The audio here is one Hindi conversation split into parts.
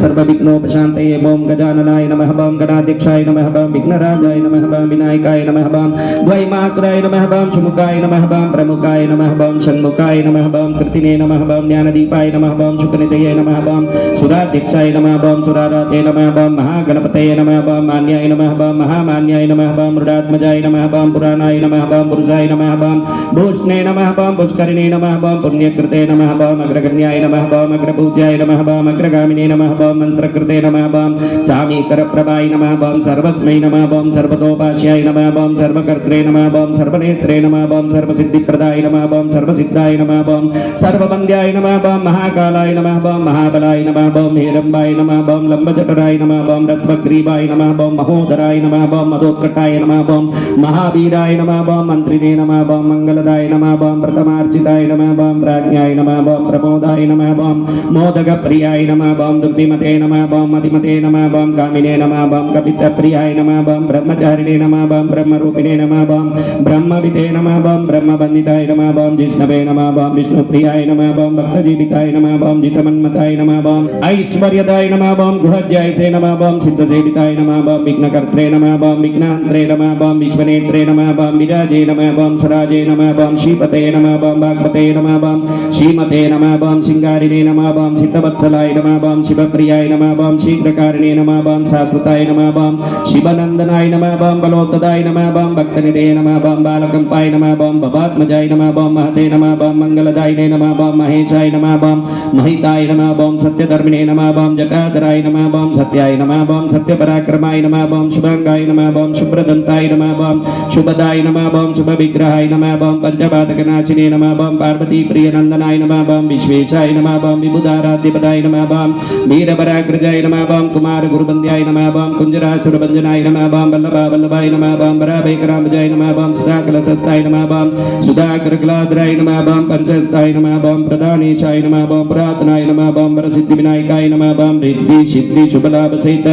सर्वविघ्नोपशान्तये ओम गजाननाय नमः ओम गणाध्यक्षाय नमः ओम विघ्नराजाय नमः ओम विनायकाय नमः ओम द्वैमात्राय नमः ओम शुमुखाय नमः ओम प्रमुखाय नमः ओम षण्मुखाय नमः ओम कृतिने नमः ओम ज्ञानदीपाय नमः ओम शुकनिधये नमः ओम सुराध्यक्षाय नमः ओम सुराराते नमः ओम महागणपतये नमः ओम मान्याय नमः ओम महामान्याय नमः ओम मृडात्मजाय नमः ओम पुराणाय नमः ओम पुरुषाय नमः ओम भूषणे नमः ओम पुष्करिणे नमः ओम पुण्यकृते नमः ओम अग्रगण्याय नमः ओम अग्रपूज्याय नमः ओम अग्रगामिने नमः ओम मंत्रकृते नमः ओम चामीकरप्रभाय नमः ओम सर्वस्मै नमः ओम सर्वतोपास्याय नमः ओम सर्वकर्त्रे नमः ओम सर्वनेत्रे नमः ओम सर्वसिद्धिप्रदाय नमः ओम सर्वसिद्धाय नमः ओम सर्ववन्द्याय नमः ओम महाकालाय नमः ओम महाबलाय नमः ओम हेरम्बाय नमः ओम लंबजठराय नमः ओम रस्वग्रीवाय नमः ओम महोदराय नमः ओम मदोत्कटाय नमः ओम महावीराय नमः ओम मंत्रिणे नमः ओम मंगलदाय नमः ओम प्रथमार्चिताय नमः ओम प्राज्ञाय नमः ओम प्रमोदाय नमः ओम मोदकप्रियाय नमः ओम दुर्भिमते नमः ओम मतिमते नमः ओम कामिने नमः ओम कपितप्रियाय नमः ओम ब्रह्मचारिणे नमः ओम ब्रह्मरूपिणे नमः ओम ब्रह्मविदे नमः ओम ब्रह्मवन्दिताय नमः ओम जिष्णवे नमः ओम विष्णुप्रियाय नमः ओम भक्तजीविताय नमः ओम जितमन्मताय नमः ओम ऐश्वर्यदाय नमः ओम गुहज्यायसे नमः ओम सिद्धसेविताय नमः ओम विघ्नकर्त्रे नमः ओम विघ्नान्त्रे नमः ओम विश्वनेत्रे नमः ओम विराजे नमः ओम स्वराजे नमः ओम श्रीपते नमः ओम भागवते नमः ओम श्रीमते नमः ओम सिंगारिणे नमः ओम सिद्धवत्सलाय नमः ओम शिवप्रियाय नमः ओम शीघ्रकारिणे नमः ओम शाश्वताय नमः ओम शिवनंदनाय नमः ओम बलोत्तदाय नमः ओम भक्तनिधे नमः ओम बालकंपाय नमः ओम भवात्मजाय नमः ओम महते नमः ओम मंगलदायिने नमः ओम महेशाय नमः ओम महिताय नमः ओम सत्यधर्मिणे नमः ओम जटाधराय नमः ओम सत्याय नमः ओम सत्यपराक्रमाय नमः ओम शुभांगाय नमः ओम शुभ्रदंताय नमः ओम शुभदाय नमः ओम शुभविग्रहाय नमः ओम पंचपादकनाशिने नमः ओम पार्वती प्रियनंदनाय नमः ओम विश्वेशाय नमः ओम विबुधाराध्यपदाय नमः ओम वीरपराग्रजाय नमः ओम कुमार गुरुबंद्याय नमः ओम कुंजरासुरभंजनाय नमः ओम वल्लभा वल्लभाय नमः ओम वराभयकरामजाय नमः ओम सुधाकलशस्ताय नमः ओम सुधाकरकलाधराय नमः ओम पंचहस्ताय नमः ओम प्रधानेशाय नमः ओम पुरातनाय नमः ओम वरसिद्धिविनायकाय नमः ओम रिद्धि सिद्धि शुभलाभ सहित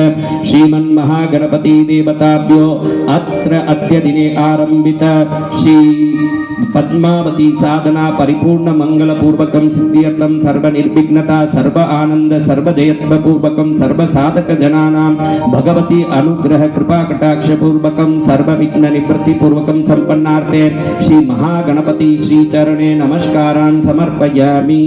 श्रीमन्महागणपति देवताभ्यो अत्र अद्य दिने आरंभित श्री पद्मावती साधना परिपूर्ण मंगल पूर्वकं सिद्ध्यर्थं सर्व निर्विघ्नता सर्व आनंद सर्व जयत्व पूर्वकं सर्व साधक जनानां भगवती अनुग्रह कृपा कटाक्ष पूर्वकं सर्व विघ्न निवृत्ति पूर्वकं संपन्नार्थे श्री महागणपति श्री चरणे नमस्कारान् समर्पयामि।